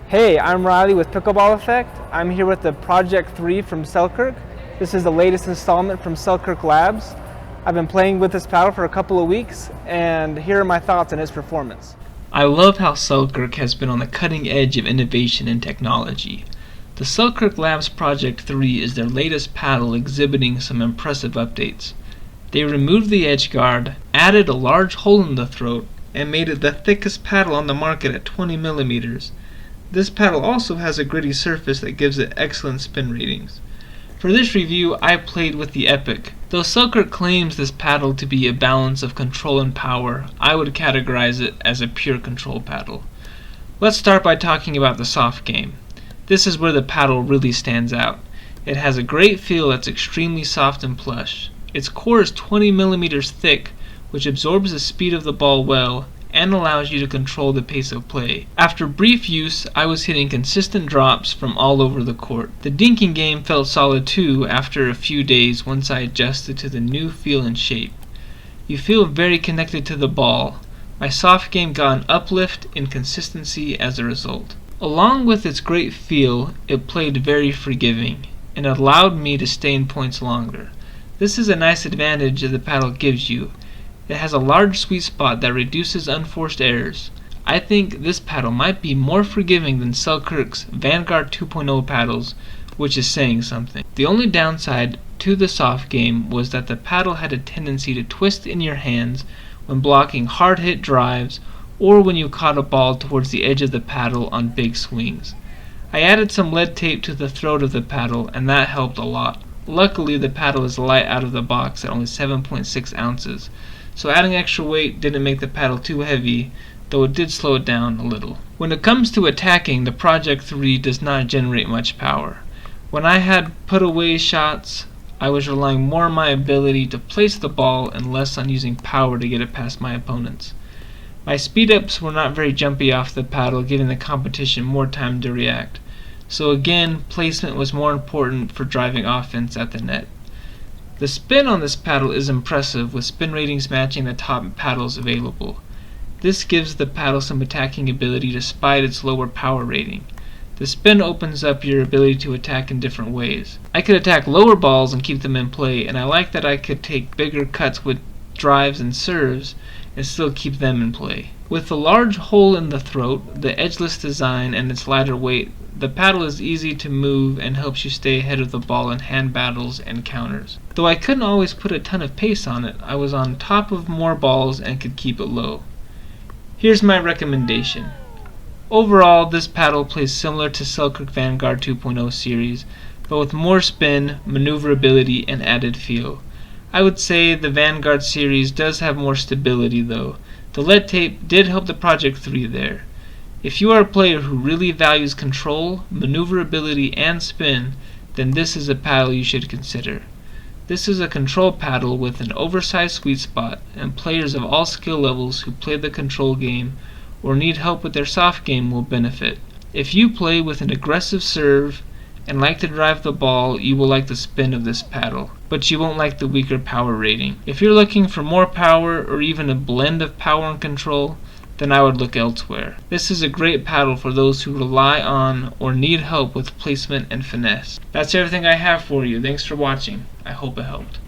Hey, I'm Riley with Pickleball Effect. I'm here with the Project 3 from Selkirk. This is the latest installment from Selkirk Labs. I've been playing with this paddle for a couple of weeks, and here are my thoughts on its performance. I love how Selkirk has been on the cutting edge of innovation and technology. The Selkirk Labs Project 3 is their latest paddle exhibiting some impressive updates. They removed the edge guard, added a large hole in the throat, and made it the thickest paddle on the market at 20 millimeters. This paddle also has a gritty surface that gives it excellent spin ratings. For this review, I played with the Epic. Though Selkirk claims this paddle to be a balance of control and power, I would categorize it as a pure control paddle. Let's start by talking about the soft game. This is where the paddle really stands out. It has a great feel that's extremely soft and plush. Its core is 20 millimeters thick, which absorbs the speed of the ball well and allows you to control the pace of play. After brief use, I was hitting consistent drops from all over the court. The dinking game felt solid too after a few days once I adjusted to the new feel and shape. You feel very connected to the ball. My soft game got an uplift in consistency as a result. Along with its great feel, it played very forgiving and allowed me to stay in points longer. This is a nice advantage that the paddle gives you. It has a large sweet spot that reduces unforced errors. I think this paddle might be more forgiving than Selkirk's Vanguard 2.0 paddles, which is saying something. The only downside to the soft game was that the paddle had a tendency to twist in your hands when blocking hard-hit drives or when you caught a ball towards the edge of the paddle on big swings. I added some lead tape to the throat of the paddle, and that helped a lot. Luckily, the paddle is light out of the box at only 7.6 ounces. So adding extra weight didn't make the paddle too heavy, though it did slow it down a little. When it comes to attacking, the Project 3 does not generate much power. When I had put away shots, I was relying more on my ability to place the ball and less on using power to get it past my opponents. My speed-ups were not very jumpy off the paddle, giving the competition more time to react. So again, placement was more important for driving offense at the net. The spin on this paddle is impressive, with spin ratings matching the top paddles available. This gives the paddle some attacking ability despite its lower power rating. The spin opens up your ability to attack in different ways. I could attack lower balls and keep them in play, and I like that I could take bigger cuts with drives and serves and still keep them in play. With the large hole in the throat, the edgeless design, and its lighter weight, the paddle is easy to move and helps you stay ahead of the ball in hand battles and counters. Though I couldn't always put a ton of pace on it, I was on top of more balls and could keep it low. Here's my recommendation. Overall, this paddle plays similar to Selkirk Vanguard 2.0 series, but with more spin, maneuverability, and added feel. I would say the Vanguard series does have more stability though. The lead tape did help the Project 3 there. If you are a player who really values control, maneuverability, and spin, then this is a paddle you should consider. This is a control paddle with an oversized sweet spot, and players of all skill levels who play the control game or need help with their soft game will benefit. If you play with an aggressive serve and like to drive the ball, you will like the spin of this paddle, but you won't like the weaker power rating. If you're looking for more power or even a blend of power and control, then I would look elsewhere. This is a great paddle for those who rely on or need help with placement and finesse. That's everything I have for you. Thanks for watching. I hope it helped.